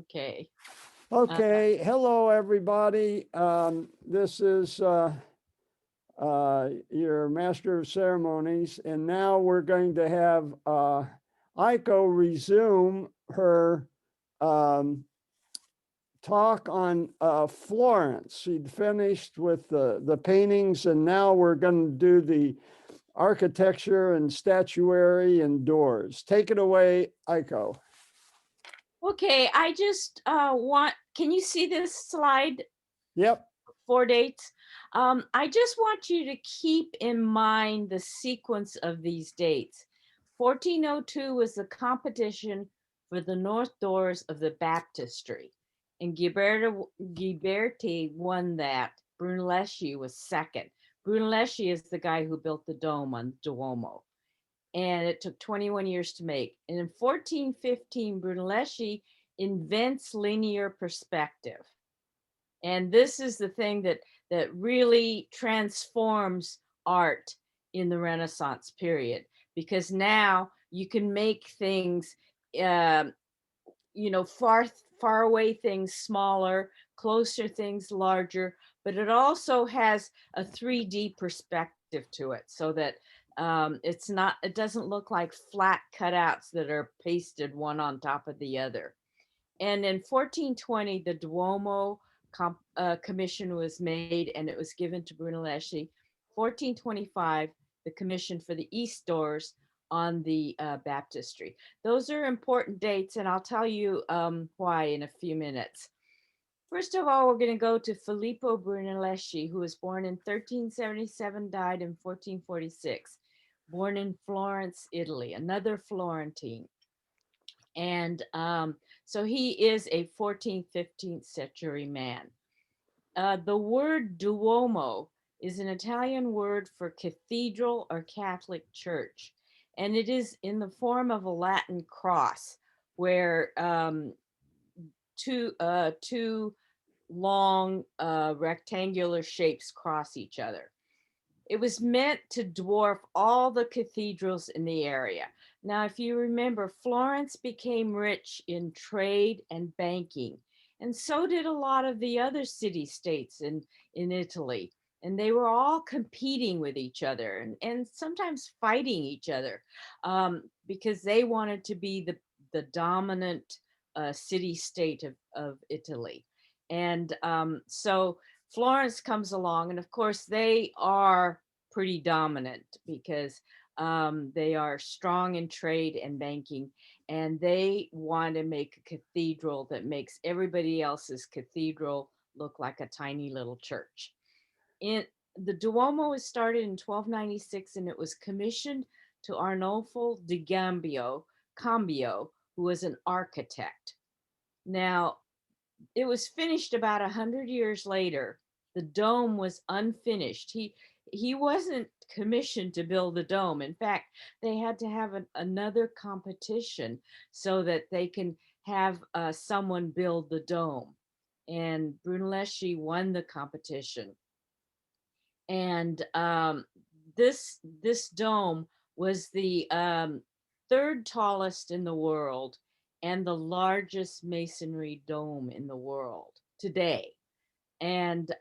Okay. Okay, hello everybody. This is your Master of Ceremonies, and now we're going to have Aiko resume her um, talk on Florence. She'd finished with the paintings, and now we're going to do the architecture and statuary and doors. Take it away, Aiko. Okay, I just can you see this slide? Yep. 4 dates. I just want you to keep in mind the sequence of these dates. 1402 was the competition for the north doors of the baptistry, and Ghiberti won that. Brunelleschi was second. Brunelleschi is the guy who built the dome on Duomo, and it took 21 years to make. And in 1415, Brunelleschi invents linear perspective. And this is the thing that really transforms art in the Renaissance period, because now you can make things, uh, far away things smaller, closer things larger, but it also has a 3D perspective to it, so that it doesn't look like flat cutouts that are pasted one on top of the other. And in 1420, the Duomo commission was made, and it was given to Brunelleschi. 1425, the commission for the east doors on the baptistry. Those are important dates, and I'll tell you why in a few minutes. First of all, we're going to go to Filippo Brunelleschi, who was born in 1377, died in 1446, born in Florence, Italy, another Florentine. And so he is a 14th, 15th century man. The word Duomo is an Italian word for cathedral or Catholic church, and it is in the form of a Latin cross, where two long rectangular shapes cross each other. It was meant to dwarf all the cathedrals in the area. Now, if you remember, Florence became rich in trade and banking, and so did a lot of the other city states in Italy. And they were all competing with each other, and sometimes fighting each other, because they wanted to be the dominant city state of Italy. And so Florence comes along, and of course, they are pretty dominant because they are strong in trade and banking, and they want to make a cathedral that makes everybody else's cathedral look like a tiny little church. The Duomo was started in 1296, and it was commissioned to Arnolfo di Cambio, who was an architect. Now, it was finished about 100 years later. The dome was unfinished. He wasn't commissioned to build the dome. In fact, they had to have another competition so that they can have someone build the dome. And Brunelleschi won the competition. And this dome was the third tallest in the world and the largest masonry dome in the world today. And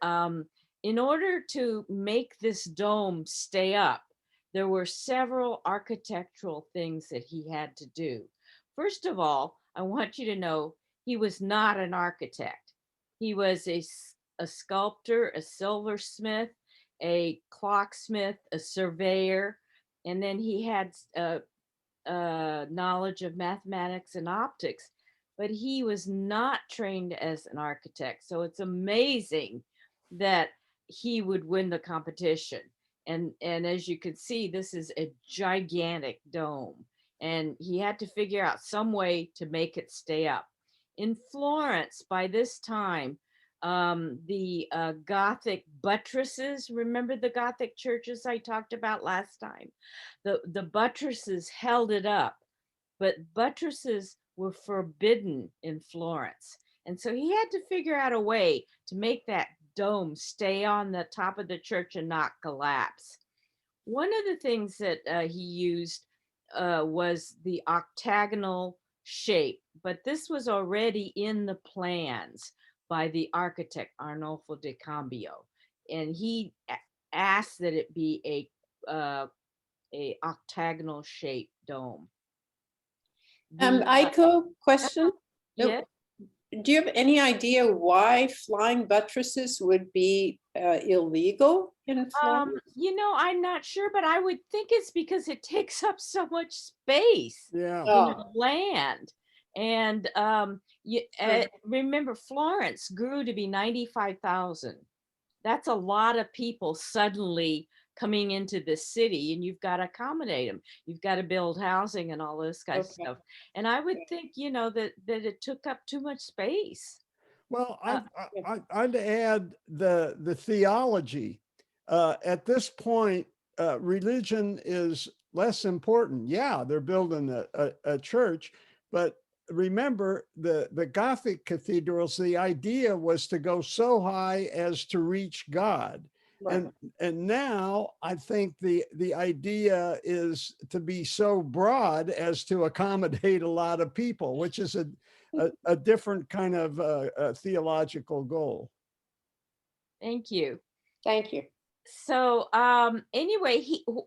in order to make this dome stay up, there were several architectural things that he had to do. First of all, I want you to know he was not an architect. He was a sculptor, a silversmith, a clocksmith, a surveyor, and then he had knowledge of mathematics and optics, but he was not trained as an architect. So it's amazing that he would win the competition. And as you can see, this is a gigantic dome, and he had to figure out some way to make it stay up. In Florence, by this time, the Gothic buttresses, remember the Gothic churches I talked about last time? The buttresses held it up, but buttresses were forbidden in Florence. And so he had to figure out a way to make that dome stay on the top of the church and not collapse. One of the things that he used was the octagonal shape, but this was already in the plans by the architect Arnolfo de Cambio, and he asked that it be a octagonal shaped dome. Aiko, question. Yeah. Do you have any idea why flying buttresses would be illegal in Florence? I'm not sure, but I would think it's because it takes up so much space. Yeah. Land. And remember, Florence grew to be 95,000. That's a lot of people suddenly coming into the city, and you've got to accommodate them. You've got to build housing and all this kind of stuff. And I would think, that it took up too much space. Well, I'd add the theology. At this point, religion is less important. Yeah, they're building a church, but remember the Gothic cathedrals, the idea was to go so high as to reach God. Right. And now I think the idea is to be so broad as to accommodate a lot of people, which is a different kind of theological goal. Thank you. Thank you. So anyway,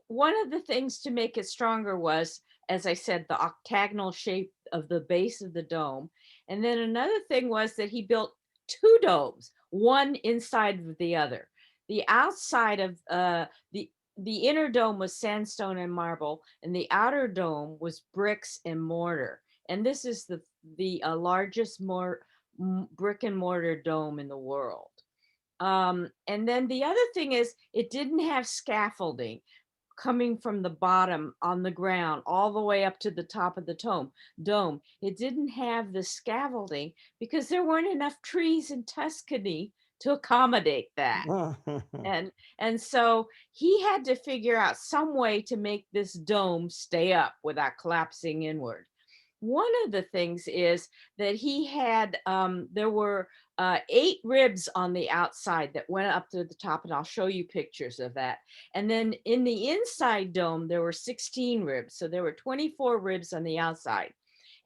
one of the things to make it stronger was, as I said, the octagonal shape of the base of the dome. And then another thing was that he built two domes, one inside of the other. The outside of the inner dome was sandstone and marble, and the outer dome was bricks and mortar. And this is the largest brick and mortar dome in the world. And then the other thing is it didn't have scaffolding coming from the bottom on the ground all the way up to the top of the dome. It didn't have the scaffolding because there weren't enough trees in Tuscany to accommodate that. And so he had to figure out some way to make this dome stay up without collapsing inward. One of the things is that he had, there were 8 ribs on the outside that went up to the top, and I'll show you pictures of that. And then in the inside dome, there were 16 ribs. So there were 24 ribs on the outside.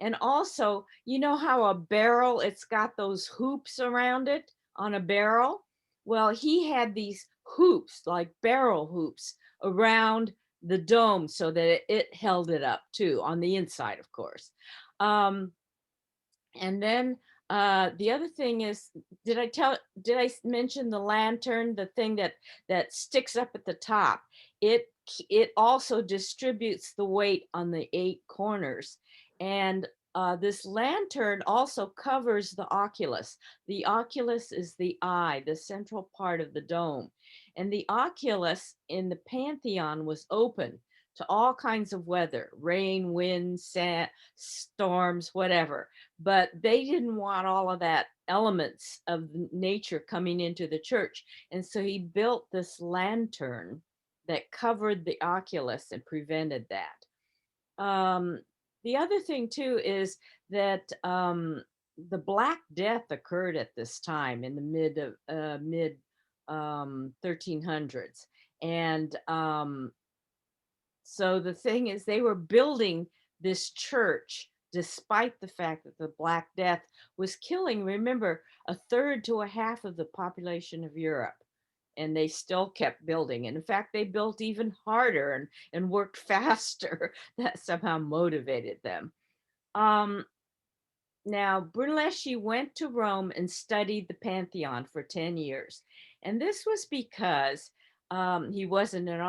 And also, you know how a barrel, it's got those hoops around it on a barrel? Well, he had these hoops, like barrel hoops, around the dome so that it held it up too, on the inside, of course. And then the other thing is, did I mention the lantern, the thing that sticks up at the top? It also distributes the weight on the 8 corners. And this lantern also covers the oculus. The oculus is the eye, the central part of the dome. And the oculus in the Pantheon was open to all kinds of weather, rain, wind, sand, storms, whatever. But they didn't want all of that elements of nature coming into the church. And so he built this lantern that covered the oculus and prevented that. The other thing too is that the Black Death occurred at this time in the mid 1300s. And so the thing is, they were building this church despite the fact that the Black Death was killing, remember, a third to a half of the population of Europe. And they still kept building. And in fact, they built even harder and worked faster. That somehow motivated them. Now, Brunelleschi went to Rome and studied the Pantheon for 10 years. And this was because he wasn't an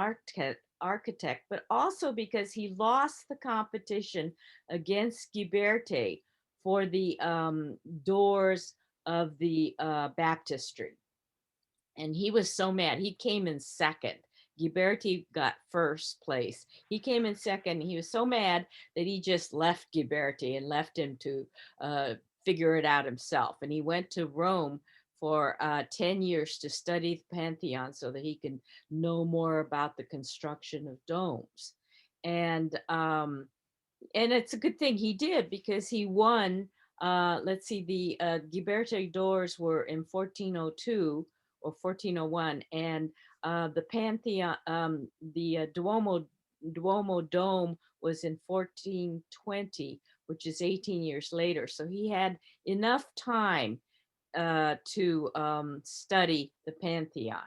architect, but also because he lost the competition against Ghiberti for the doors of the baptistry. And he was so mad. He came in second. Ghiberti got first place. He came in second. He was so mad that he just left Ghiberti and left him to figure it out himself. And he went to Rome for 10 years to study the Pantheon so that he can know more about the construction of domes. And it's a good thing he did, because he won. Let's see, the Ghiberti doors were in 1402 or 1401, and the Pantheon, the Duomo Dome was in 1420, which is 18 years later. So he had enough time to study the Pantheon.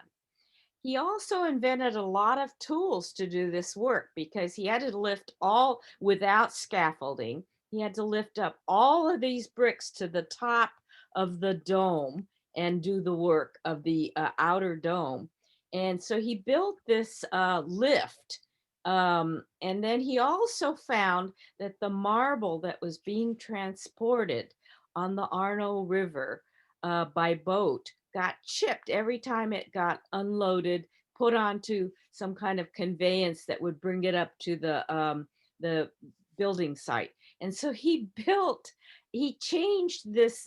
He also invented a lot of tools to do this work because he had to lift all without scaffolding. He had to lift up all of these bricks to the top of the dome and do the work of the outer dome. And so he built this lift. And then he also found that the marble that was being transported on the Arno River by boat got chipped every time it got unloaded, put onto some kind of conveyance that would bring it up to the building site. And so he changed this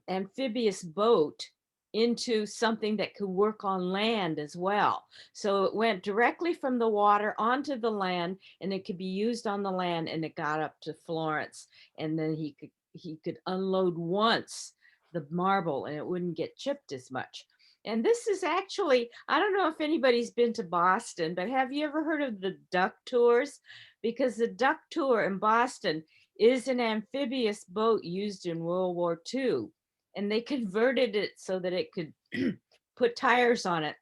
amphibious boat into something that could work on land as well. So it went directly from the water onto the land, and it could be used on the land, and it got up to Florence. And then he could unload once the marble and it wouldn't get chipped as much. And this is actually, I don't know if anybody's been to Boston, but have you ever heard of the duck tours? Because the duck tour in Boston is an amphibious boat used in World War II. And they converted it so that it could put tires on it.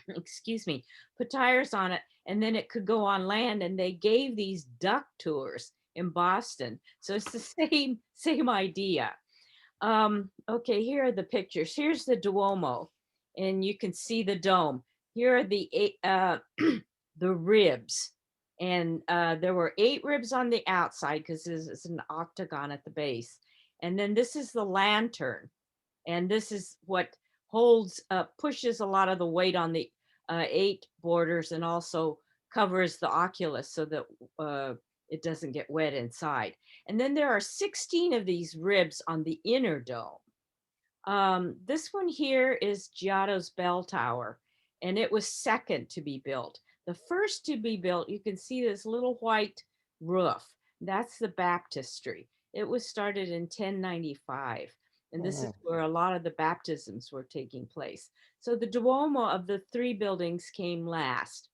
Excuse me, put tires on it, and then it could go on land. And they gave these duck tours in Boston. So it's the same idea. Okay, here are the pictures. Here's the Duomo, and you can see the dome. Here are the the ribs, and there were 8 ribs on the outside because this is an octagon at the base. And then this is the lantern, and this is what holds pushes a lot of the weight on the 8 borders, and also covers the oculus so that it doesn't get wet inside. And then there are 16 of these ribs on the inner dome. This one here is Giotto's bell tower, and it was second to be built. The first to be built, you can see this little white roof. That's the baptistry. It was started in 1095. And this is where a lot of the baptisms were taking place. So the Duomo of the 3 buildings came last.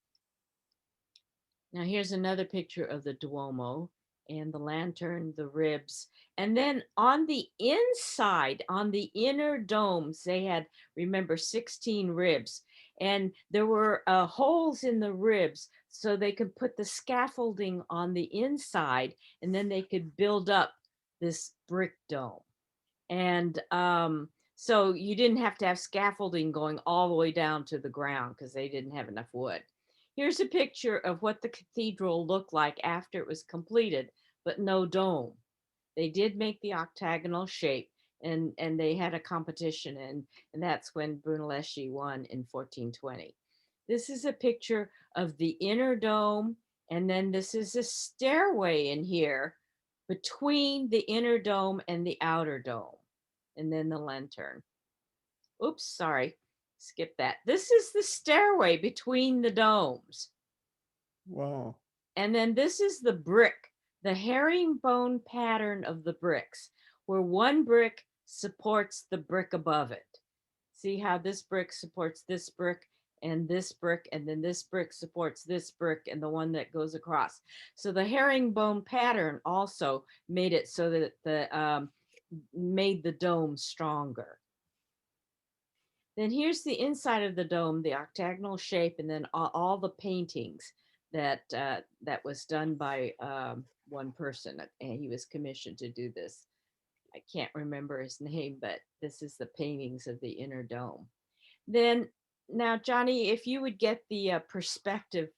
Now here's another picture of the Duomo and the lantern, the ribs. And then on the inside, on the inner domes, they had, remember, 16 ribs. And there were holes in the ribs so they could put the scaffolding on the inside, and then they could build up this brick dome. And so you didn't have to have scaffolding going all the way down to the ground because they didn't have enough wood. Here's a picture of what the cathedral looked like after it was completed, but no dome. They did make the octagonal shape, and they had a competition, and that's when Brunelleschi won in 1420. This is a picture of the inner dome, and then this is a stairway in here between the inner dome and the outer dome, and then the lantern. Oops, sorry, skip that. This is the stairway between the domes. Wow. And then this is the brick, the herringbone pattern of the bricks, where one brick supports the brick above it. See how this brick supports this brick, and this brick, and then this brick supports this brick and the one that goes across. So the herringbone pattern also made it so that the made the dome stronger. Then here's the inside of the dome, the octagonal shape, and then all the paintings that that was done by one person, and he was commissioned to do this. I can't remember his name, but this is the paintings of the inner dome. Then now, Johnny, if you would get the perspective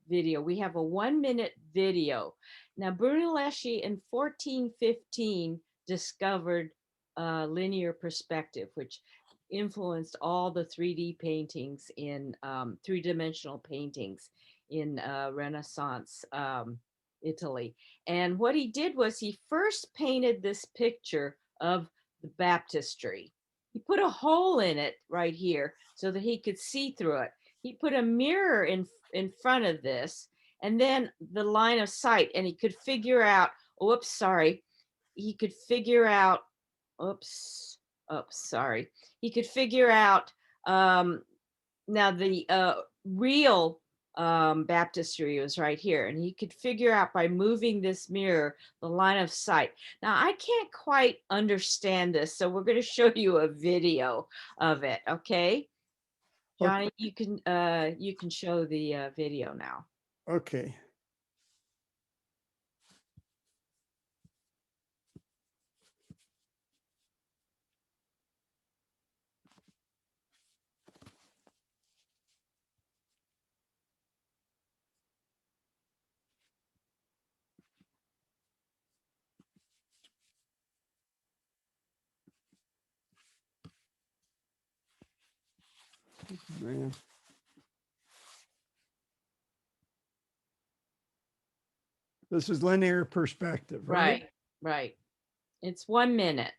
video, we have a 1-minute video. Now, Brunelleschi in 1415 discovered linear perspective, which influenced all the 3D paintings in 3-dimensional paintings in Renaissance Italy. And what he did was he first painted this picture of the baptistry. He put a hole in it right here so that he could see through it. He put a mirror in front of this, and then the line of sight, and he could figure out, oops, sorry. He could figure out, sorry. He could figure out now the real baptistry was right here, and he could figure out by moving this mirror the line of sight. Now I can't quite understand this, so we're going to show you a video of it. Okay, Johnny, you can show the video now. Okay. Man. This is linear perspective, right? Right. It's 1 minute.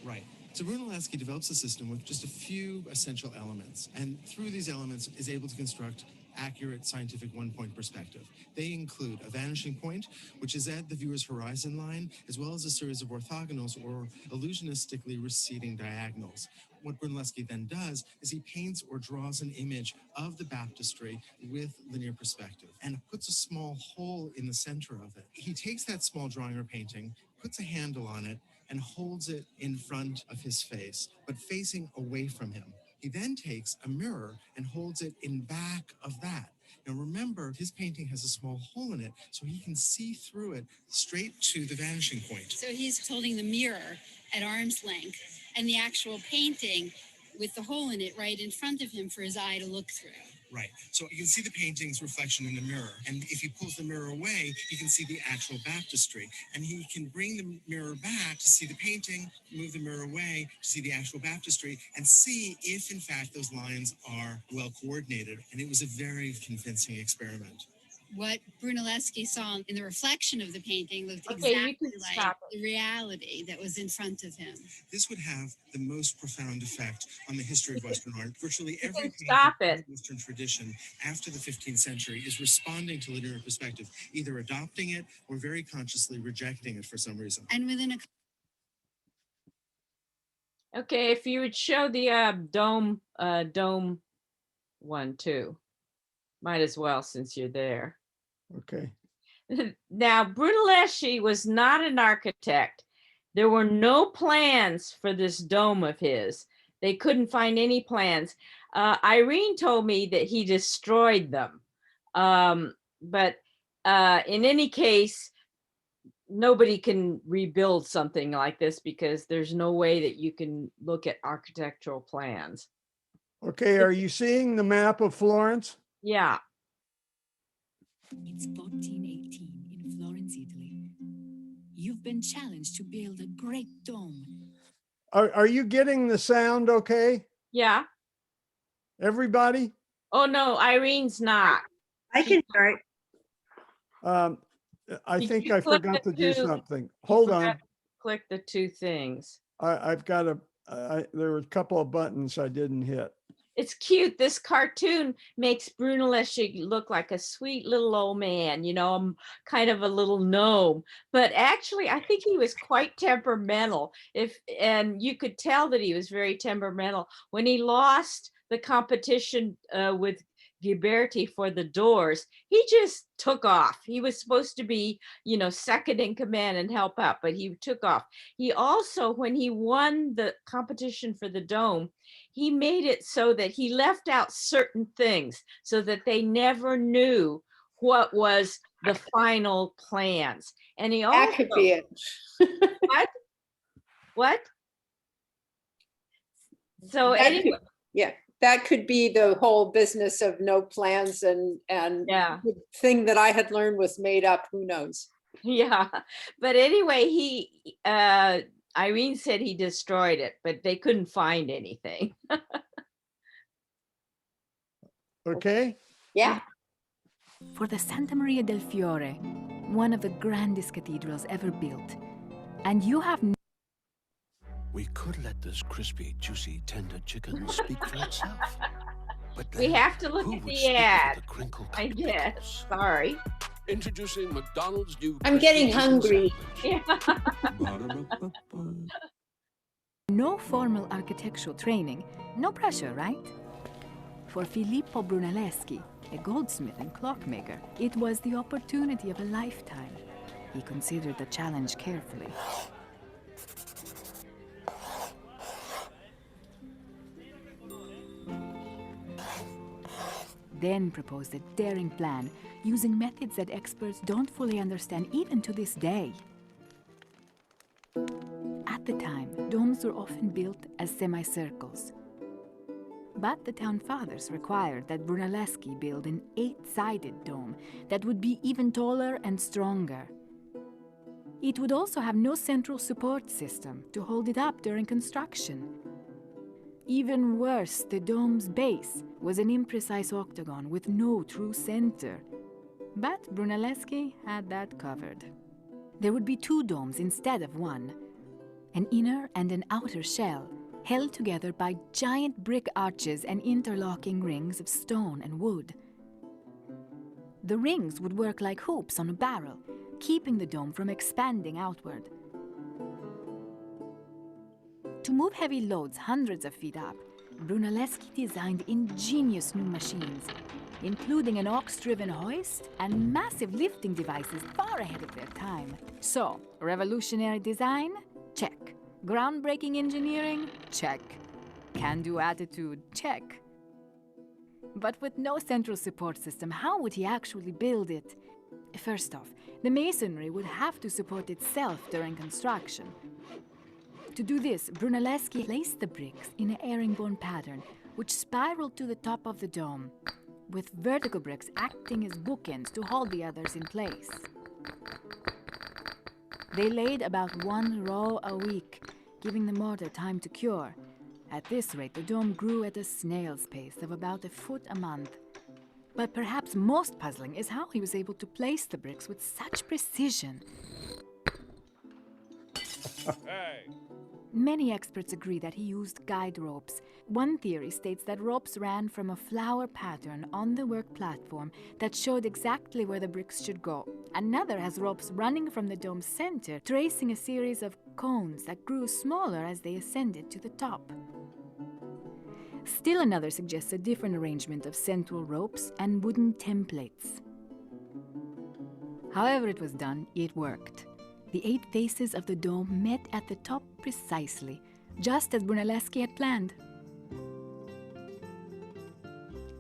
Right. So Brunelleschi develops a system with just a few essential elements, and through these elements is able to construct accurate scientific one-point perspective. They include a vanishing point, which is at the viewer's horizon line, as well as a series of orthogonals or illusionistically receding diagonals. What Brunelleschi then does is he paints or draws an image of the baptistry with linear perspective and puts a small hole in the center of it. He takes that small drawing or painting, puts a handle on it, and holds it in front of his face, but facing away from him. He then takes a mirror and holds it in back of that. Now remember, his painting has a small hole in it, so he can see through it straight to the vanishing point. So he's holding the mirror at arm's length and the actual painting with the hole in it right in front of him for his eye to look through. Right. So you can see the painting's reflection in the mirror. And if he pulls the mirror away, you can see the actual baptistry. And he can bring the mirror back to see the painting, move the mirror away to see the actual baptistry, and see if, in fact, those lines are well coordinated. And it was a very convincing experiment. What Brunelleschi saw in the reflection of the painting looked Okay, you exactly can like stop the reality that was in front of him. This would have the most profound effect on the history of Western art. Virtually every painting stop in it. the Western tradition after the 15th century is responding to linear perspective, either adopting it or very consciously rejecting it for some reason. And within a Okay, if you would show the dome one too. Might as well, since you're there. Okay. Now, Brunelleschi was not an architect. There were no plans for this dome of his. They couldn't find any plans. Irene told me that he destroyed them. But in any case, nobody can rebuild something like this because there's no way that you can look at architectural plans. Okay, are you seeing the map of Florence? Yeah. It's 1418 in Florence, Italy. You've been challenged to build a great dome. Are you getting the sound okay? Yeah. Everybody? Oh, no, Irene's not. I can start. I Did think you I click forgot the to do two- something. Hold forgot on. to Click the two things. I've got there were a couple of buttons I didn't hit. It's cute. This cartoon makes Brunelleschi look like a sweet little old man, you know, kind of a little gnome. But actually, I think he was quite temperamental. And you could tell that he was very temperamental when he lost the competition with Ghiberti for the doors. He just took off. He was supposed to be, you know, second in command and help out, but he took off. He also, when he won the competition for the dome, he made it so that he left out certain things so that they never knew what was the final plans. And he also, That could be it. what? So That anyway, could- yeah, that could be the whole business of no plans and yeah. the thing that I had learned was made up. Who knows? Yeah, but anyway, Irene said he destroyed it, but they couldn't find anything. Okay. Yeah. For the Santa Maria del Fiore, one of the grandest cathedrals ever built. And you have We could let this crispy, juicy, tender chicken speak for itself. But We then, have to look who at would the speak for ad, the crinkle-cut I guess. pickles? Sorry. Introducing McDonald's new I'm crispy getting chicken hungry. sandwich. Yeah. Ba-da-ba-ba-ba. No formal architectural training, no pressure, right? For Filippo Brunelleschi, a goldsmith and clockmaker, it was the opportunity of a lifetime. He considered the challenge carefully. Then proposed a daring plan, using methods that experts don't fully understand even to this day. At the time, domes were often built as semicircles. But the town fathers required that Brunelleschi build an 8-sided dome that would be even taller and stronger. It would also have no central support system to hold it up during construction. Even worse, the dome's base was an imprecise octagon with no true center. But Brunelleschi had that covered. There would be 2 domes instead of 1, an inner and an outer shell, held together by giant brick arches and interlocking rings of stone and wood. The rings would work like hoops on a barrel, keeping the dome from expanding outward. To move heavy loads hundreds of feet up, Brunelleschi designed ingenious new machines, including an ox-driven hoist and massive lifting devices far ahead of their time. So, revolutionary design? Check. Groundbreaking engineering? Check. Can-do attitude? Check. But with no central support system, how would he actually build it? First off, the masonry would have to support itself during construction. To do this, Brunelleschi placed the bricks in a herringbone pattern, which spiraled to the top of the dome, with vertical bricks acting as bookends to hold the others in place. They laid about 1 row a week, giving the mortar time to cure. At this rate, the dome grew at a snail's pace of about a foot a month. But perhaps most puzzling is how he was able to place the bricks with such precision. Many experts agree that he used guide ropes. One theory states that ropes ran from a flower pattern on the work platform that showed exactly where the bricks should go. Another has ropes running from the dome's center, tracing a series of cones that grew smaller as they ascended to the top. Still another suggests a different arrangement of central ropes and wooden templates. However it was done, it worked. The 8 faces of the dome met at the top precisely, just as Brunelleschi had planned.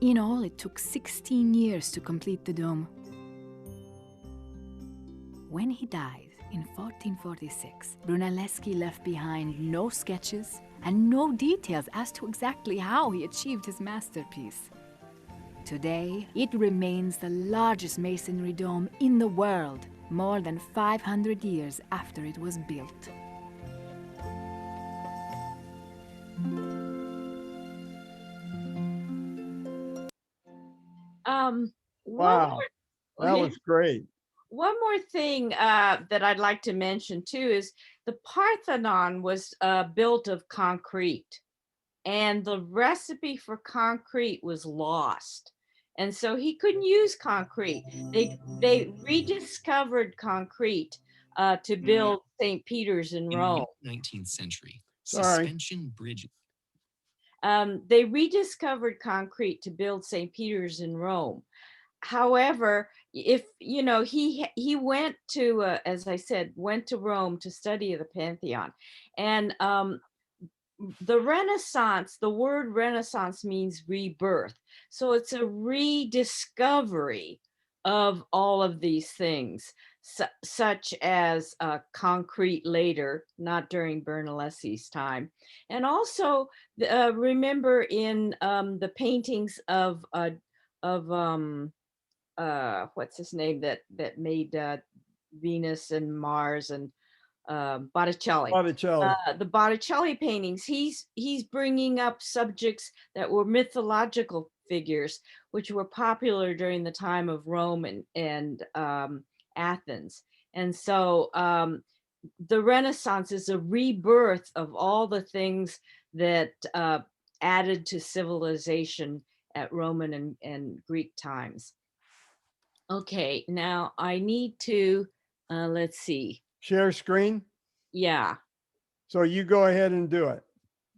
In all, it took 16 years to complete the dome. When he died in 1446, Brunelleschi left behind no sketches and no details as to exactly how he achieved his masterpiece. Today, it remains the largest masonry dome in the world, more than 500 years after it was built. Wow, that was great. One more thing that I'd like to mention too is the Parthenon was built of concrete, and the recipe for concrete was lost. And so he couldn't use concrete. They rediscovered concrete to build St. Peter's in Rome. In the 19th century, Sorry. suspension bridges. They rediscovered concrete to build St. Peter's in Rome. However, if you know, he went to, as I said, went to Rome to study the Pantheon, and the Renaissance, the word Renaissance means rebirth. So it's a rediscovery of all of these things, such as concrete later, not during Brunelleschi's time. And also remember in the paintings of what's his name that made Venus and Mars and Botticelli. Botticelli. The Botticelli paintings, he's bringing up subjects that were mythological figures, which were popular during the time of Rome and Athens. And so the Renaissance is a rebirth of all the things that added to civilization at Roman and Greek times. Okay, now I need to, let's see. Share screen. Yeah. So you go ahead and do it.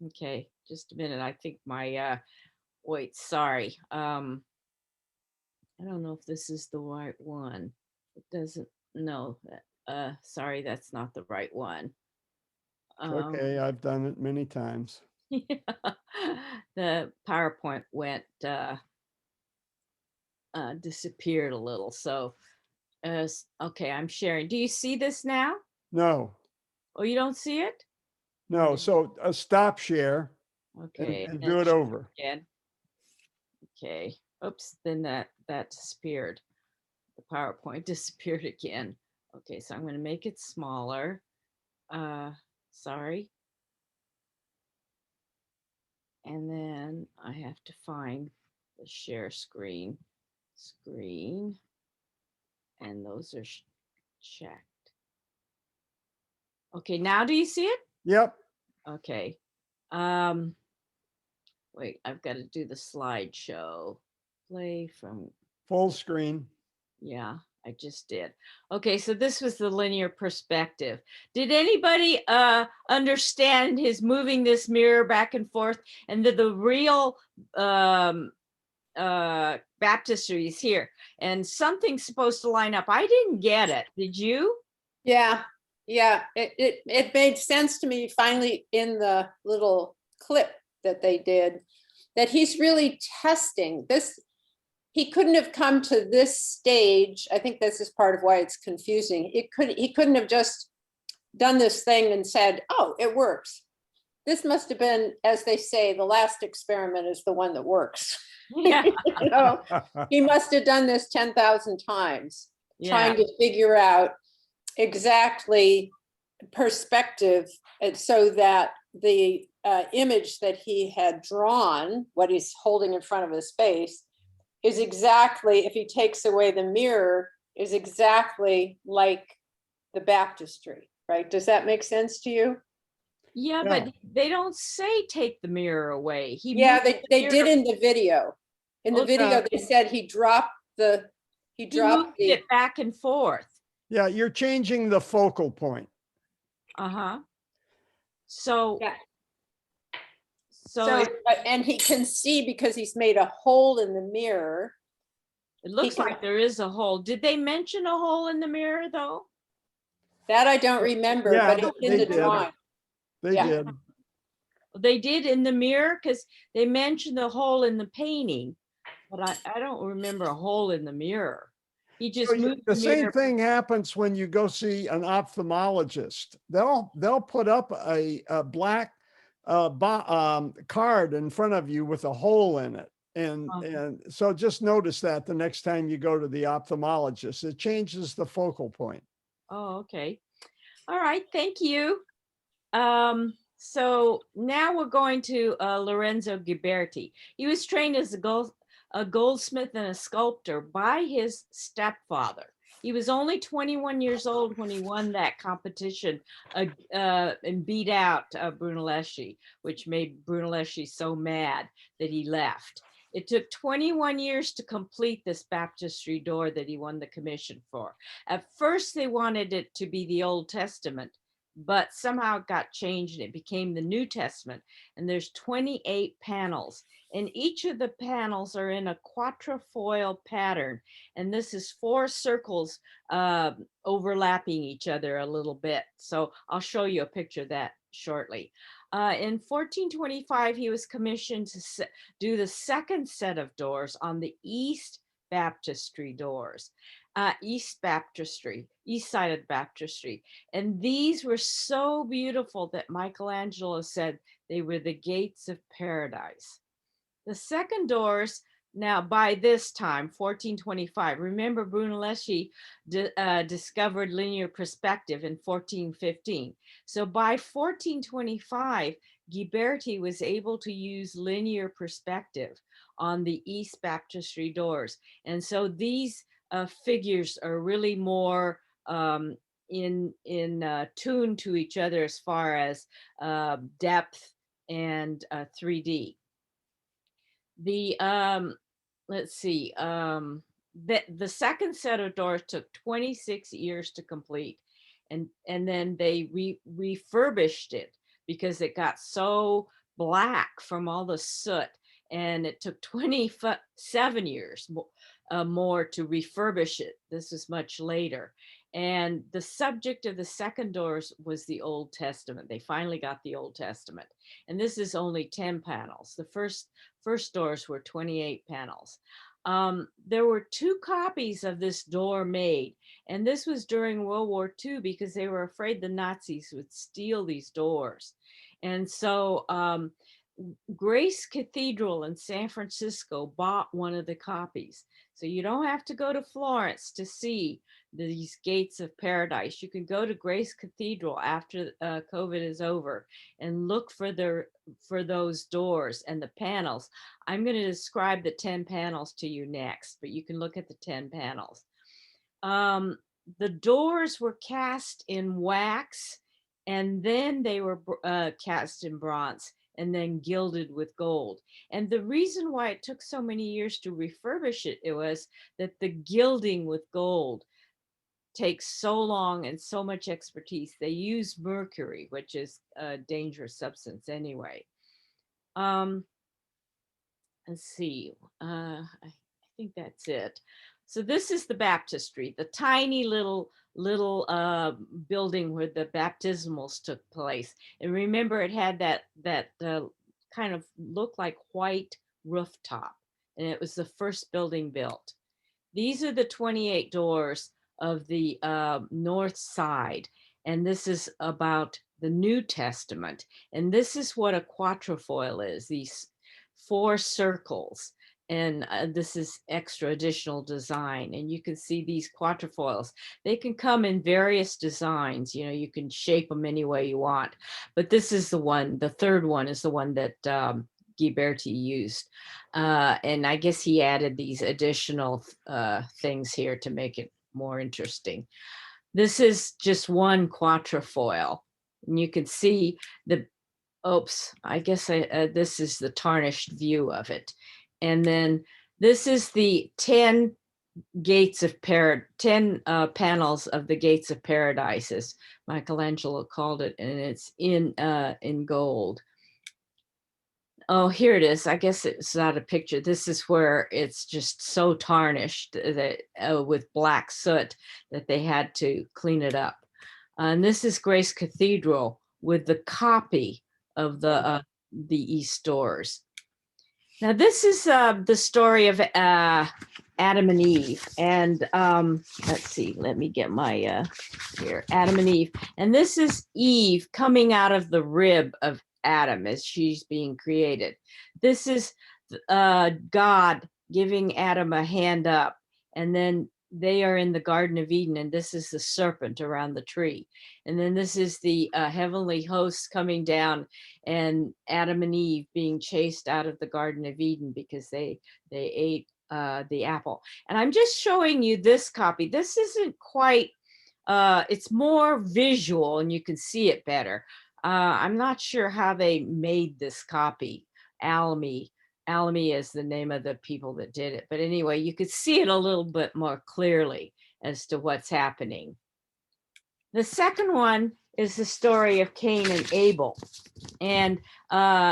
Okay, just a minute. I think my, wait, sorry. I don't know if this is the right one. It doesn't, no, sorry, that's not the right one. It's okay, I've done it many times. Yeah. The PowerPoint went, disappeared a little. So, okay, I'm sharing. Do you see this now? No, Oh, you don't see it? no. So stop share Okay. and then do it share over. again. Okay. Oops. Then that disappeared. The PowerPoint disappeared again. Okay. So I'm going to make it smaller. Sorry. And then I have to find the share screen. And those are checked. Okay, now do you see it? Yep. Okay. Wait, I've got to do the slideshow. Play from, Full screen. yeah, I just did. Okay, so this was the linear perspective. Did anybody understand his moving this mirror back and forth, and the real baptistry is here, and something's supposed to line up? I didn't get it. Did you? Yeah, yeah, it made sense to me finally in the little clip that they did, that he's really testing this. He couldn't have come to this stage. I think this is part of why it's confusing. He couldn't have just done this thing and said, oh, it works. This must have been, as they say, the last experiment is the one that works. Yeah. You know, he must have done this 10,000 times, trying Yeah. to figure out exactly perspective, and so that the image that he had drawn, what he's holding in front of his face, is exactly, if he takes away the mirror, is exactly like the baptistry, right? Does that make sense to you? Yeah, Yeah. but they don't say take the mirror away. He Yeah, moved the they mirror- did in the video. In the Oh, video, yeah. they said he dropped the, he he dropped moved the, it back and forth. Yeah, you're changing the focal point. Uh-huh. So, yeah. so, So, it, and he can see because he's made a hole in the mirror. it looks can- like there is a hole. Did they mention a hole in the mirror though? That I don't remember, Yeah, but it's they in the did. drawing. They Yeah. did. They did in the mirror, because they mentioned the hole in the painting, but I don't remember a hole in the mirror. He just So moved the the same mirror. thing happens when you go see an ophthalmologist. They'll put up a black card in front of you with a hole in it. And so just notice that the next time you go to the ophthalmologist, it changes the focal point. Oh, okay. All right, thank you. So now we're going to Lorenzo Ghiberti. He was trained as a goldsmith and a sculptor by his stepfather. He was only 21 years old when he won that competition and beat out Brunelleschi, which made Brunelleschi so mad that he left. It took 21 years to complete this baptistry door that he won the commission for. At first, they wanted it to be the Old Testament, but somehow it got changed and it became the New Testament. And there's 28 panels, and each of the panels are in a quatrefoil pattern. And this is 4 circles overlapping each other a little bit. So I'll show you a picture of that shortly. In 1425, he was commissioned to do the second set of doors on the East Baptistry doors. East side of the baptistry. And these were so beautiful that Michelangelo said they were the gates of paradise. The second doors, now by this time, 1425, remember Brunelleschi discovered linear perspective in 1415. So by 1425, Ghiberti was able to use linear perspective on the East Baptistry doors. And so these figures are really more in tune to each other as far as depth and 3D. The let's see, the second set of doors took 26 years to complete, and then they refurbished it because it got so black from all the soot, and it took 27 years more to refurbish it. This is much later. And the subject of the second doors was the Old Testament. They finally got the Old Testament. And this is only 10 panels. The first doors were 28 panels. There were 2 copies of this door made, and this was during World War II because they were afraid the Nazis would steal these doors. And so Grace Cathedral in San Francisco bought one of the copies. So you don't have to go to Florence to see these gates of paradise. You can go to Grace Cathedral after COVID is over and look for those doors and the panels. I'm going to describe the 10 panels to you next, but you can look at the 10 panels. The doors were cast in wax, and then they were cast in bronze, and then gilded with gold. And the reason why it took so many years to refurbish it, it was that the gilding with gold takes so long and so much expertise. They use mercury, which is a dangerous substance anyway. Let's see, I think that's it. So this is the baptistry, the tiny little building where the baptismals took place. And remember, it had that kind of looked like white rooftop, and it was the first building built. These are the 28 doors of the north side, and this is about the New Testament. And this is what a quatrefoil is, these 4 circles. And this is extra additional design. And you can see these quatrefoils. They can come in various designs. You know, you can shape them any way you want. But this is the one, the third one is the one that Ghiberti used. And I guess he added these additional things here to make it more interesting. This is just one quatrefoil. And you can see the, oops, I guess this is the tarnished view of it. And then this is the 10 gates of 10 panels of the gates of paradise, as Michelangelo called it, and it's in gold. Oh, here it is. I guess it's not a picture. This is where it's just so tarnished that with black soot that they had to clean it up. And this is Grace Cathedral with the copy of the East doors. Now, this is the story of Adam and Eve. And let's see, let me get my, here, Adam and Eve. And this is Eve coming out of the rib of Adam as she's being created. This is God giving Adam a hand up. And then they are in the Garden of Eden, and this is the serpent around the tree. And then this is the heavenly hosts coming down, and Adam and Eve being chased out of the Garden of Eden because they ate the apple. And I'm just showing you this copy. This isn't quite, it's more visual and you can see it better. I'm not sure how they made this copy. Alamy is the name of the people that did it. But anyway, you could see it a little bit more clearly as to what's happening. The second one is the story of Cain and Abel. And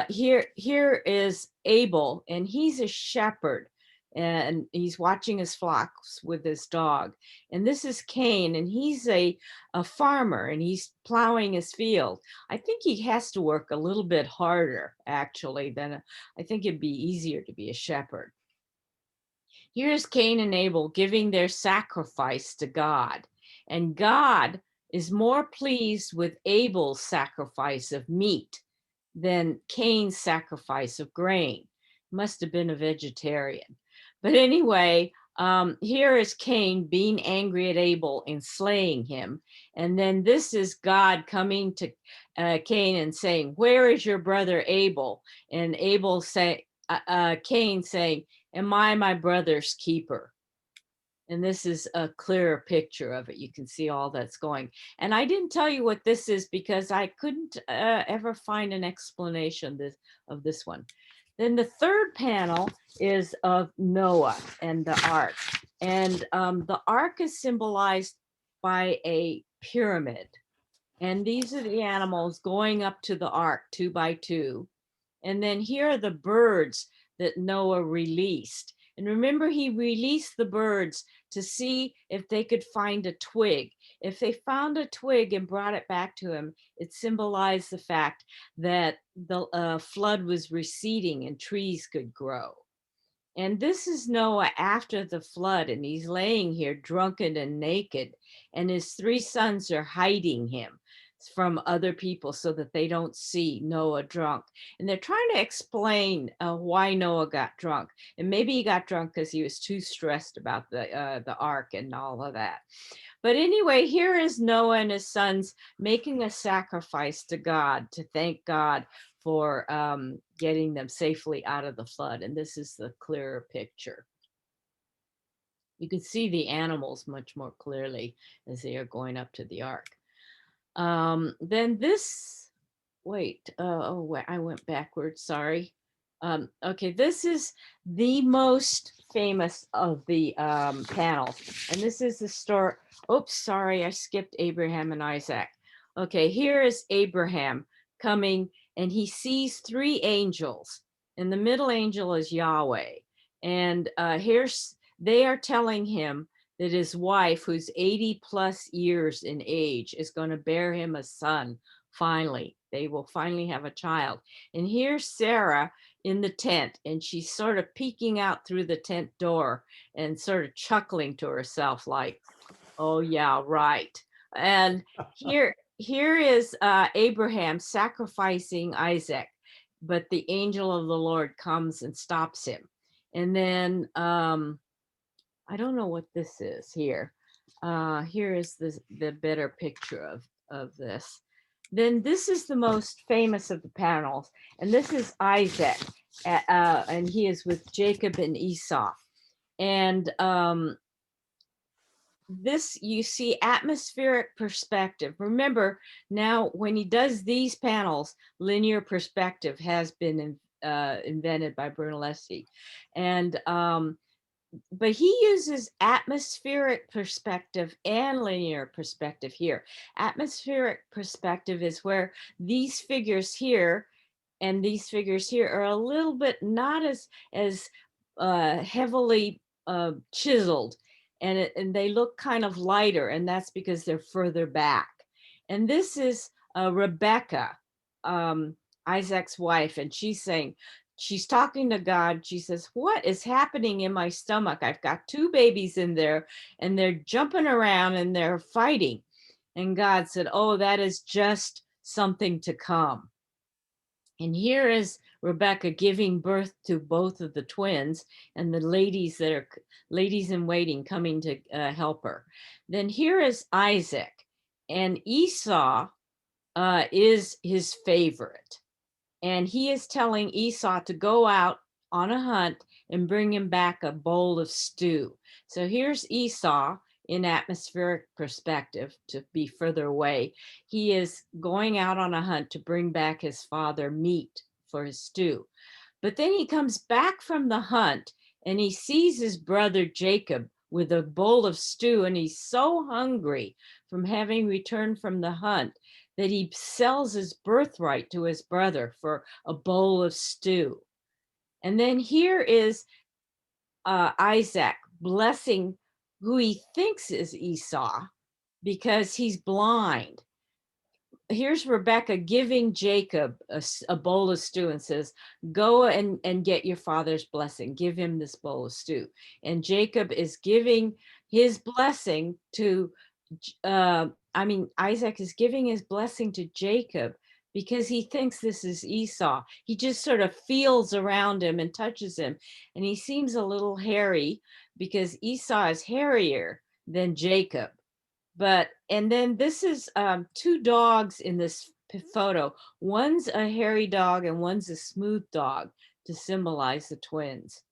here is Abel, and he's a shepherd, and he's watching his flocks with his dog. And this is Cain, and he's a farmer, and he's plowing his field. I think he has to work a little bit harder, actually, than I think it'd be easier to be a shepherd. Here's Cain and Abel giving their sacrifice to God, and God is more pleased with Abel's sacrifice of meat than Cain's sacrifice of grain. Must have been a vegetarian. But anyway, here is Cain being angry at Abel and slaying him. And then this is God coming to Cain and saying, "Where is your brother Abel?" And Abel Cain saying, "Am I my brother's keeper?" And this is a clearer picture of it. You can see all that's going. And I didn't tell you what this is because I couldn't ever find an explanation of this one. Then the third panel is of Noah and the ark. And the ark is symbolized by a pyramid. And these are the animals going up to the ark 2 by 2. And then here are the birds that Noah released. And remember, he released the birds to see if they could find a twig. If they found a twig and brought it back to him, it symbolized the fact that the flood was receding and trees could grow. And this is Noah after the flood, and he's laying here drunken and naked, and his 3 sons are hiding him from other people so that they don't see Noah drunk. And they're trying to explain why Noah got drunk. And maybe he got drunk because he was too stressed about the ark and all of that. But anyway, here is Noah and his sons making a sacrifice to God to thank God for getting them safely out of the flood. And this is the clearer picture. You can see the animals much more clearly as they are going up to the ark. Then this, wait, I went backwards, sorry. Okay, this is the most famous of the panels. And this is the story. Oops, sorry, I skipped Abraham and Isaac. Okay, here is Abraham coming, and he sees 3 angels. And the middle angel is Yahweh. And they are telling him that his wife, who's 80 plus years in age, is going to bear him a son. Finally, they will finally have a child. And here's Sarah in the tent, and she's sort of peeking out through the tent door and sort of chuckling to herself like, oh yeah, right. And here is Abraham sacrificing Isaac, but the angel of the Lord comes and stops him. And then I don't know what this is here. Here is the better picture of this. Then this is the most famous of the panels, and this is Isaac, and he is with Jacob and Esau. And this, you see atmospheric perspective. Remember, now when he does these panels, linear perspective has been invented by Brunelleschi. And but he uses atmospheric perspective and linear perspective here. Atmospheric perspective is where these figures here and these figures here are a little bit not as heavily chiseled, and they look kind of lighter, and that's because they're further back. And this is Rebecca, Isaac's wife, and she's saying, she's talking to God. She says, what is happening in my stomach? I've got 2 babies in there, and they're jumping around and they're fighting. And God said, oh, that is just something to come. And here is Rebecca giving birth to both of the twins, and the ladies that are ladies in waiting coming to help her. Then here is Isaac, and Esau is his favorite. And he is telling Esau to go out on a hunt and bring him back a bowl of stew. So here's Esau in atmospheric perspective, to be further away. He is going out on a hunt to bring back his father meat for his stew. But then he comes back from the hunt and he sees his brother Jacob with a bowl of stew, and he's so hungry from having returned from the hunt that he sells his birthright to his brother for a bowl of stew. And then here is Isaac blessing who he thinks is Esau because he's blind. Here's Rebecca giving Jacob a bowl of stew and says, go and get your father's blessing. Give him this bowl of stew. And Jacob is giving his blessing to Isaac is giving his blessing to Jacob because he thinks this is Esau. He just sort of feels around him and touches him, and he seems a little hairy because Esau is hairier than Jacob. And then this is 2 dogs in this photo. One's a hairy dog and one's a smooth dog to symbolize the twins.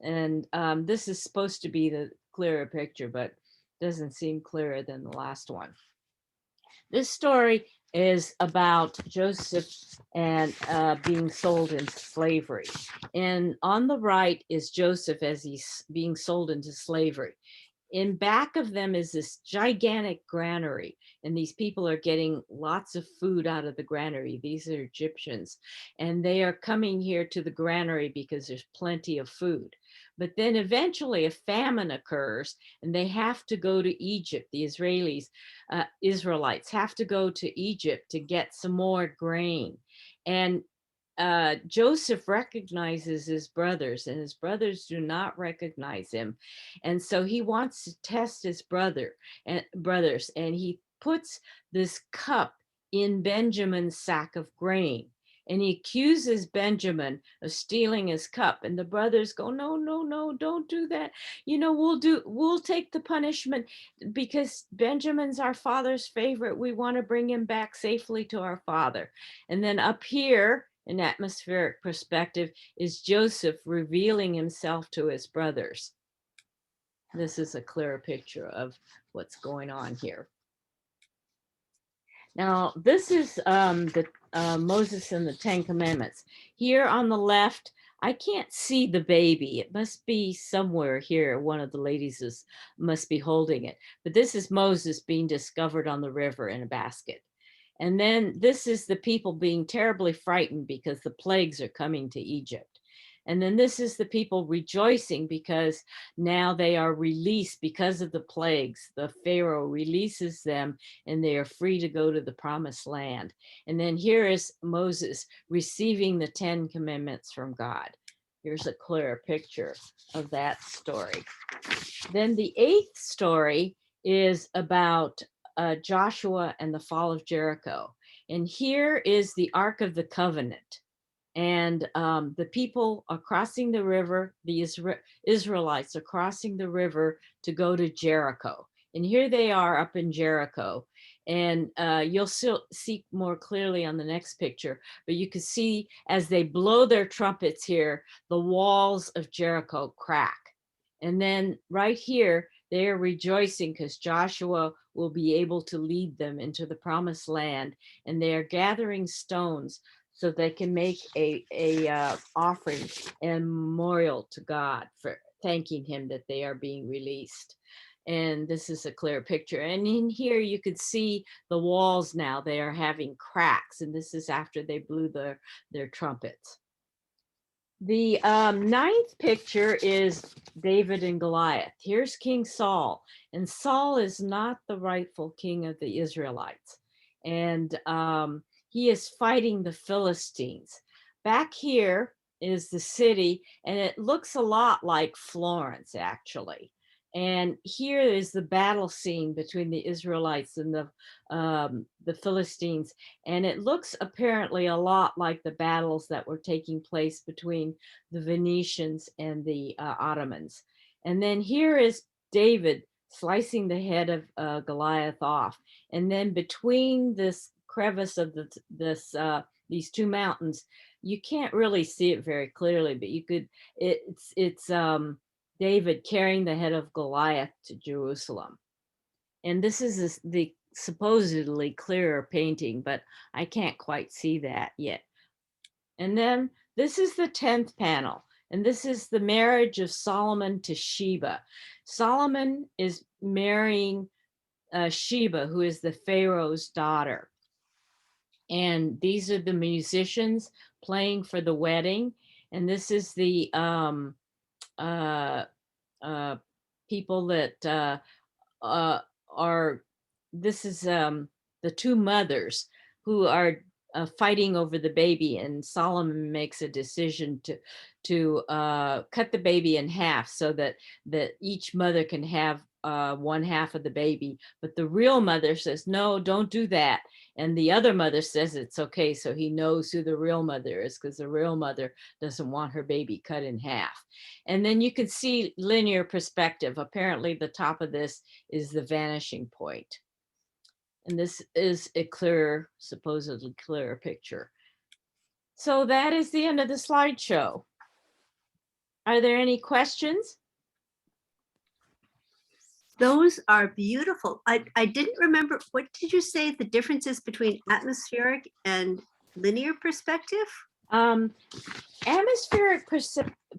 And this is supposed to be the clearer picture, but doesn't seem clearer than the last one. This story is about Joseph and being sold into slavery. And on the right is Joseph as he's being sold into slavery. in back of them is this gigantic granary, and these people are getting lots of food out of the granary. These are Egyptians, and they are coming here to the granary because there's plenty of food. But then eventually a famine occurs, and they have to go to Egypt. The Israelites have to go to Egypt to get some more grain. And Joseph recognizes his brothers, and his brothers do not recognize him. And so he wants to test his brothers, and he puts this cup in Benjamin's sack of grain. And he accuses Benjamin of stealing his cup. And the brothers go, no, no, no, don't do that. We'll take the punishment because Benjamin's our father's favorite. We want to bring him back safely to our father. And then up here, an atmospheric perspective, is Joseph revealing himself to his brothers. This is a clearer picture of what's going on here. Now, this is the Moses and the Ten Commandments. Here on the left, I can't see the baby. It must be somewhere here. One of the ladies must be holding it. But this is Moses being discovered on the river in a basket. And then this is the people being terribly frightened because the plagues are coming to Egypt. And then this is the people rejoicing because now they are released because of the plagues. The Pharaoh releases them and they are free to go to the promised land. And then here is Moses receiving the 10 commandments from God. Here's a clearer picture of that story. Then the 8th story is about Joshua and the fall of Jericho. And here is the Ark of the Covenant. And the people are crossing the river. The Israelites are crossing the river to go to Jericho. And here they are up in Jericho. And you'll still see more clearly on the next picture, but you can see as they blow their trumpets here, the walls of Jericho crack. And then right here, they are rejoicing because Joshua will be able to lead them into the promised land. And they are gathering stones so they can make a offering and memorial to God for thanking him that they are being released. And this is a clear picture. And in here, you could see the walls now, they are having cracks. And this is after they blew their trumpets. The 9th picture is David and Goliath. Here's King Saul, and Saul is not the rightful king of the Israelites. And he is fighting the Philistines. Back here is the city, and it looks a lot like Florence, actually. And here is the battle scene between the Israelites and the Philistines. And it looks apparently a lot like the battles that were taking place between the Venetians and the Ottomans. And then here is David slicing the head of Goliath off. And then between this crevice of these two mountains, you can't really see it very clearly, but you could, it's David carrying the head of Goliath to Jerusalem. And this is the supposedly clearer painting, but I can't quite see that yet. And then this is the 10th panel, and this is the marriage of Solomon to Sheba. Solomon is marrying Sheba, who is the Pharaoh's daughter. And these are the musicians playing for the wedding. And this is the people that this is the two mothers who are fighting over the baby, and Solomon makes a decision to cut the baby in half so that each mother can have one half of the baby. But the real mother says, no, don't do that. And the other mother says it's okay. So he knows who the real mother is, because the real mother doesn't want her baby cut in half. And then you can see linear perspective. Apparently the top of this is the vanishing point. And this is a clearer, supposedly clearer picture. So that is the end of the slideshow. Are there any questions? Those are beautiful. I didn't remember, what did you say the difference is between atmospheric and linear perspective? Atmospheric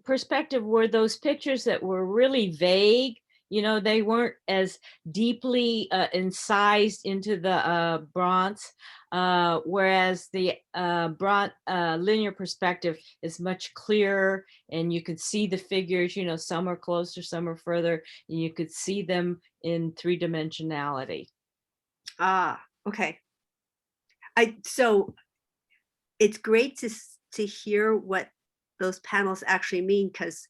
perspective were those pictures that were really vague. You know, they weren't as deeply incised into the bronze, whereas the linear perspective is much clearer, and you could see the figures, you know, some are closer, some are further, and you could see them in three-dimensionality. Ah, okay. So it's great to hear what those panels actually mean, because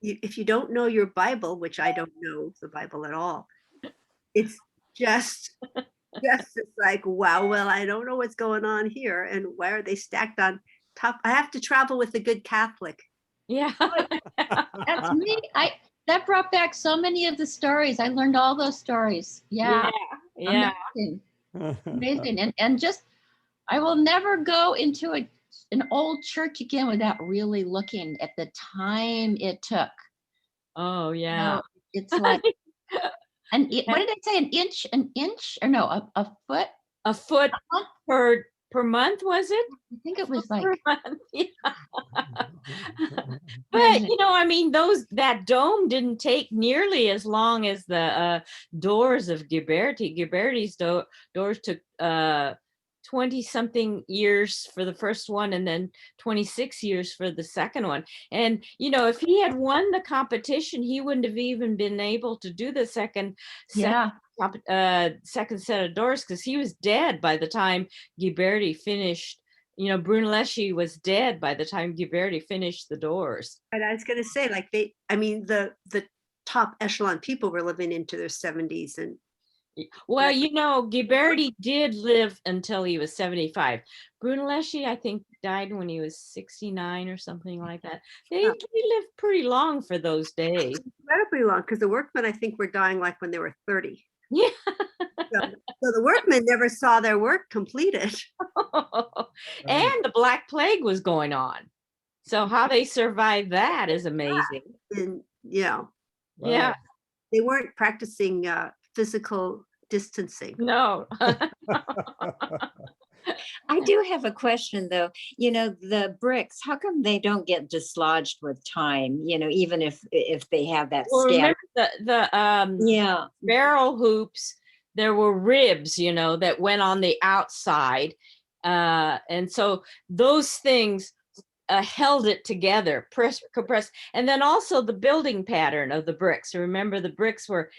if you don't know your Bible, which I don't know the Bible at all, it's just it's like, wow, well, I don't know what's going on here, and why are they stacked on top? I have to travel with a good Catholic. Yeah. That's me. That brought back so many of the stories. I learned all those stories. Yeah. Yeah. Amazing. Amazing. And just, I will never go into an old church again without really looking at the time it took. Oh, You yeah. know, it's like, and what did I say? An inch or no, a foot? A foot per month, was it? I think it was like, Per month, yeah. But you know, I mean, that dome didn't take nearly as long as the doors of Ghiberti. Ghiberti's doors took 20-something years for the first one, and then 26 years for the second one. And you know, if he had won the competition, he wouldn't have even been able to do the second set of doors, because he was dead by the time Ghiberti finished. You know, Brunelleschi was dead by the time Ghiberti finished the doors. And I was going to say, like, the top echelon people were living into their 70s. And well, you know, Ghiberti did live until he was 75. Brunelleschi, I think, died when he was 69 or something like that. They lived pretty long for those days. Incredibly long, because the workmen, I think, were dying like when they were 30. Yeah. So the workmen never saw their work completed. And the Black Plague was going on. So how they survived that is amazing. And, you know, yeah. They weren't practicing physical distancing. No. I do have a question though. You know, the bricks, how come they don't get dislodged with time? You know, even if they have that remember scatter. the barrel hoops, there were ribs, you know, that went on the outside. And so those things held it together, compressed. And then also the building pattern of the bricks. Remember, the bricks were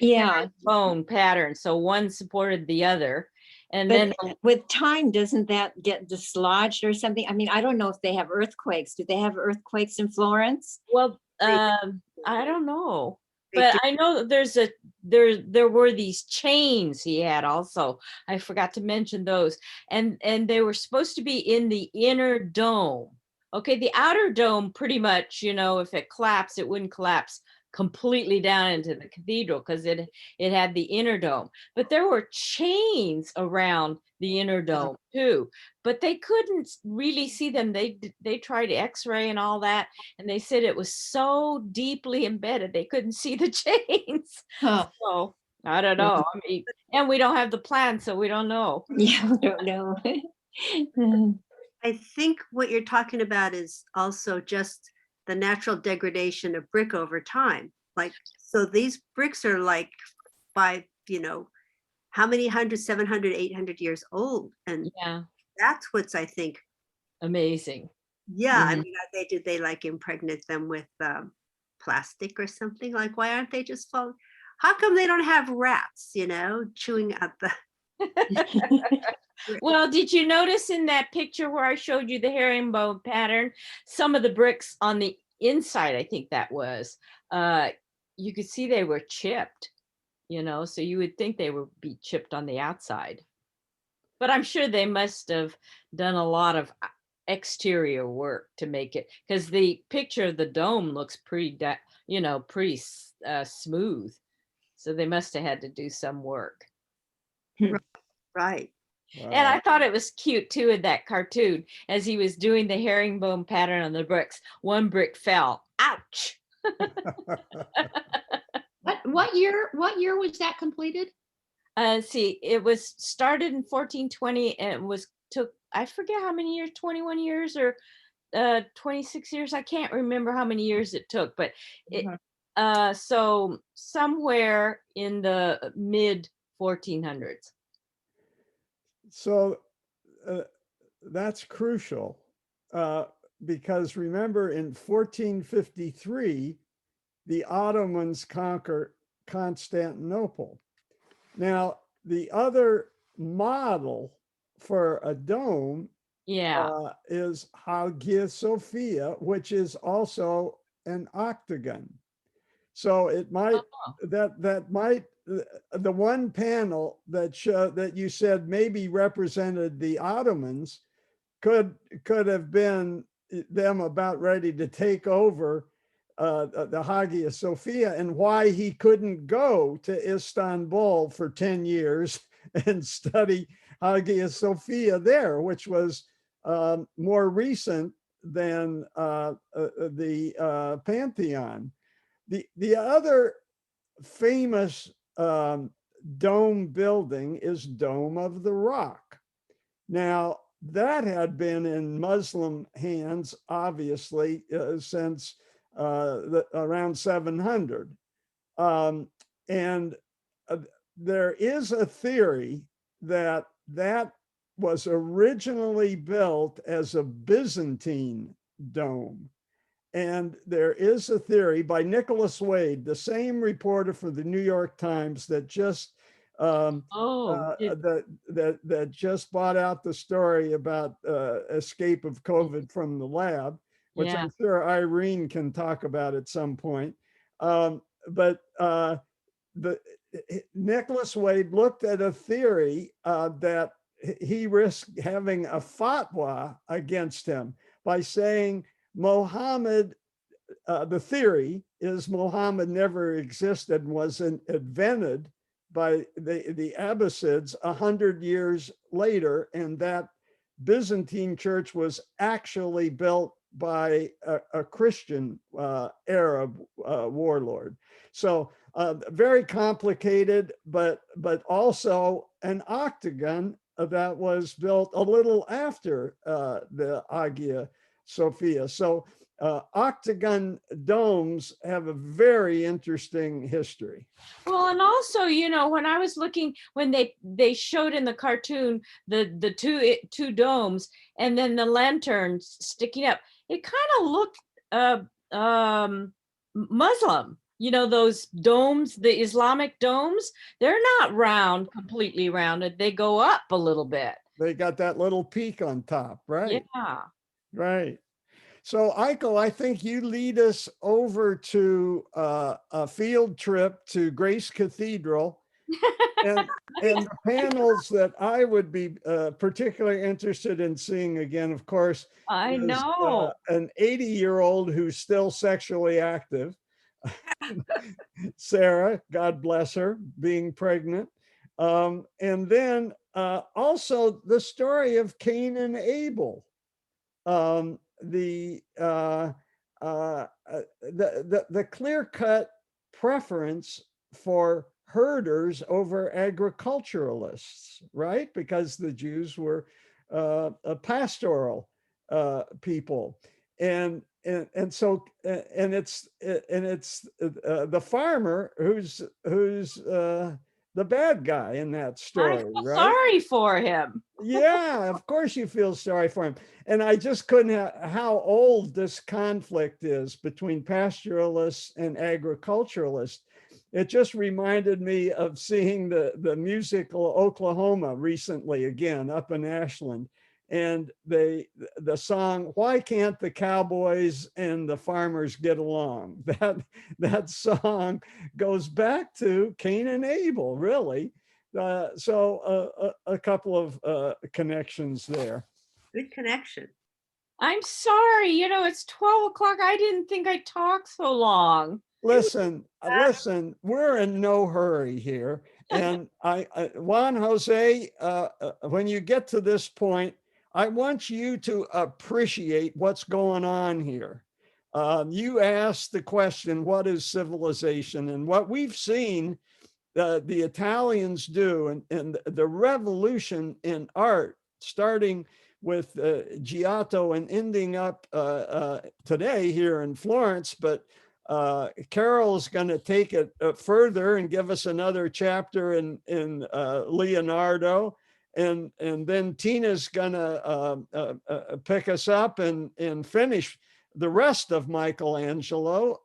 bone pattern, so one supported the other. And then with time, doesn't that get dislodged or something? I mean, I don't know if they have earthquakes. Do they have earthquakes in Florence? Well, I don't know. But I know there were these chains he had also. I forgot to mention those. And they were supposed to be in the inner dome. Okay, the outer dome, pretty much, you know, if it collapsed, it wouldn't collapse completely down into the cathedral, because it had the inner dome. But there were chains around the inner dome too, but they couldn't really see them. They tried X-ray and all that, and they said it was so deeply embedded they couldn't see the chains. So I don't know. I mean, and we don't have the plan, so we don't know. Yeah, we don't know. I think what you're talking about is also just the natural degradation of brick over time. Like, so these bricks are like by, you know, how many 700, 800 years old. And that's what's, I think, amazing. Yeah. I mean, did they like impregnate them with plastic or something? Like, why aren't they just falling? How come they don't have rats, you know, chewing at the Well, did you notice in that picture where I showed you the herringbone pattern, some of the bricks on the inside, I think that was, you could see they were chipped, you know, so you would think they would be chipped on the outside. But I'm sure they must have done a lot of exterior work to make it, because the picture of the dome looks pretty, pretty smooth. So they must have had to do some work. Right. Wow. And I thought it was cute too in that cartoon, as he was doing the herringbone pattern on the bricks. One brick fell. Ouch. What year was that completed? See, it was started in 1420 and took, I forget how many years, 21 years or 26 years. I can't remember how many years it took, but So somewhere in the mid 1400s. So that's crucial because remember in 1453, the Ottomans conquer Constantinople. Now, the other model for a dome is Hagia Sophia, which is also an octagon. So it might that might the one panel that you said maybe represented the Ottomans could have been them about ready to take over the Hagia Sophia, and why he couldn't go to Istanbul for 10 years and study Hagia Sophia there, which was more recent than the Pantheon. The other famous dome building is Dome of the Rock. Now, that had been in Muslim hands, obviously, since around 700. And there is a theory that that was originally built as a Byzantine dome. And there is a theory by Nicholas Wade, the same reporter for the New York Times that just that just bought out the story about escape of COVID from the lab, which I'm sure Irene can talk about at some point. Nicholas Wade looked at a theory that he risked having a fatwa against him by saying Mohammed, the theory is Mohammed never existed and was invented by the Abbasids 100 years later, and that Byzantine church was actually built by a Christian Arab warlord. So very complicated, but also an octagon that was built a little after the Hagia Sophia. So octagon domes have a very interesting history. Well, and also, you know, when I was looking, when they showed in the cartoon the two domes and then the lanterns sticking up, it kind of looked Muslim. You know, those domes, the Islamic domes, they're not round, completely rounded. They go up a little bit. They got that little peak on top, right? Yeah. Right. So, Aiko, I think you lead us over to a field trip to Grace Cathedral. And the panels that I would be particularly interested in seeing again, of course, I is, know. an 80-year-old who's still sexually active. Sarah, God bless her, being pregnant. And then also the story of Cain and Abel. The clear-cut preference for herders over agriculturalists, right? Because the Jews were a pastoral people, and so it's the farmer who's the bad guy in that story. I feel right? sorry for him. Yeah, of course you feel sorry for him. And I just couldn't how old this conflict is between pastoralists and agriculturalists. It just reminded me of seeing the musical Oklahoma recently, again, up in Ashland. And the song, Why Can't the Cowboys and the Farmers Get Along? That song goes back to Cain and Abel, really. So a couple of connections there. Good connection. I'm sorry, you know, it's 12 o'clock. I didn't think I'd talk so long. Listen, we're in no hurry here. And Juan Jose, when you get to this point, I want you to appreciate what's going on here. You asked the question, what is civilization? And what we've seen the Italians do, and the revolution in art, starting with Giotto and ending up today here in Florence, but Carol's going to take it further and give us another chapter in Leonardo. And then Tina's going to pick us up and finish the rest of Michelangelo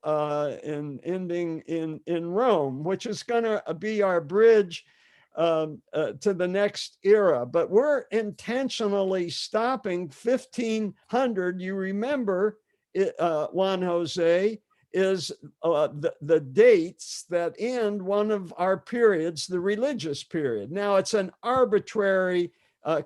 and ending in Rome, which is going to be our bridge to the next era. But we're intentionally stopping 1500. You remember, Juan Jose, is the dates that end one of our periods, the religious period. Now, it's an arbitrary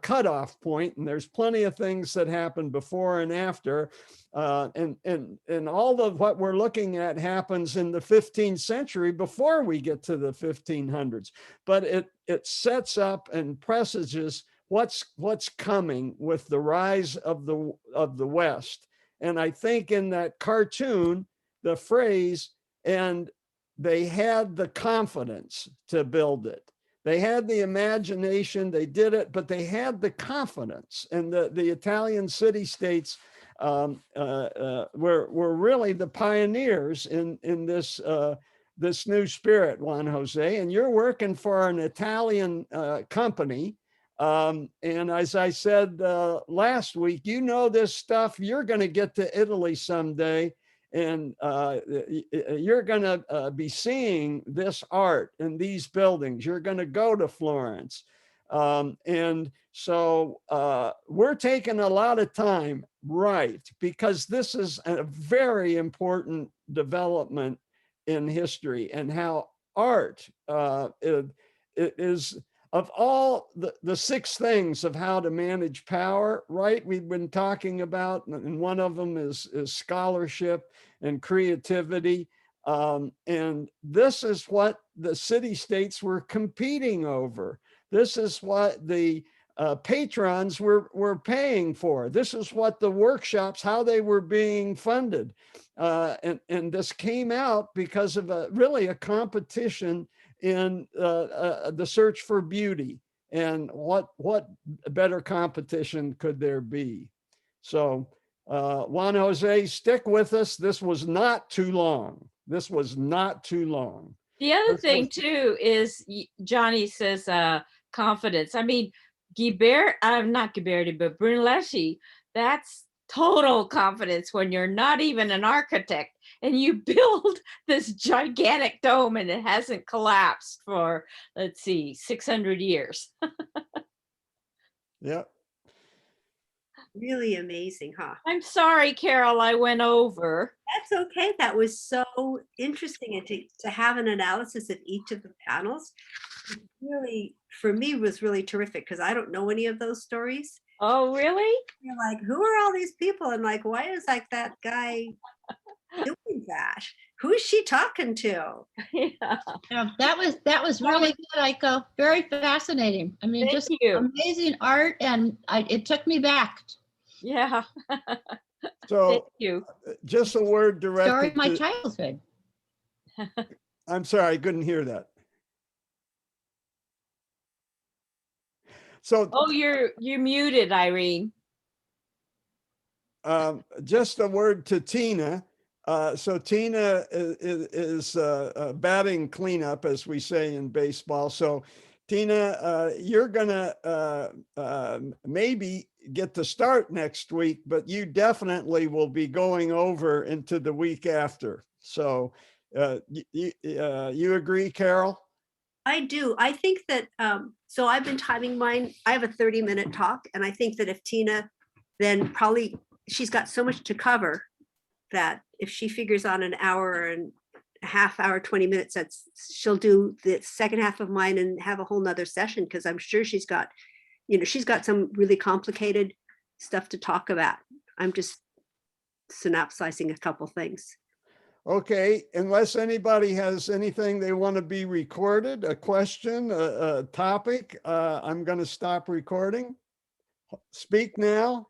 cutoff point, and there's plenty of things that happen before and after. And all of what we're looking at happens in the 15th century before we get to the 1500s. But it sets up and presages what's coming with the rise of the West. And I think in that cartoon, the phrase, and they had the confidence to build it. They had the imagination, they did it, but they had the confidence. And the Italian city-states were really the pioneers in this this new spirit, Juan Jose. And you're working for an Italian company. And as I said last week, you know this stuff. You're going to get to Italy someday, and you're going to be seeing this art in these buildings. You're going to go to Florence. And so we're taking a lot of time, right? Because this is a very important development in history, and how art it is, of all the 6 things of how to manage power, right? We've been talking about, and one of them is scholarship and creativity. And this is what the city-states were competing over. This is what the patrons were paying for. This is what the workshops, how they were being funded. And this came out because of really a competition in the search for beauty. And what better competition could there be? So Juan Jose, stick with us. This was not too long. This was not too long. The other thing too is Johnny says confidence. I mean, not Ghiberti, but Brunelleschi, that's total confidence when you're not even an architect and you build this gigantic dome and it hasn't collapsed for, let's see, 600 years. Yeah. Really amazing, huh? I'm sorry, Carol, I went over. That's okay. That was so interesting. And to have an analysis of each of the panels really, for me, was really terrific, because I don't know any of those stories. Oh, really? You're like, who are all these people? And like, why is like that guy doing that? Who is she talking to? Yeah. That was really good, Aiko. Very fascinating. I mean, Thank just you. amazing art, and it took me back. Yeah. So Thank you. just a word Story directed of my to, childhood. I'm sorry, I couldn't hear that. So Oh, you're muted, Irene. just a word to Tina. So Tina is batting cleanup, as we say in baseball. So Tina, you're gonna maybe get to start next week, but you definitely will be going over into the week after. So you agree, Carol? I do. I think that, so I've been timing mine. I have a 30-minute talk. And I think that if Tina, then probably she's got so much to cover that if she figures on an hour and a half hour, 20 minutes, she'll do the second half of mine and have a whole nother session. Cause I'm sure she's got some really complicated stuff to talk about. I'm just synopsizing a couple things. Okay, unless anybody has anything they want to be recorded, a question, a topic, I'm going to stop recording. Speak now.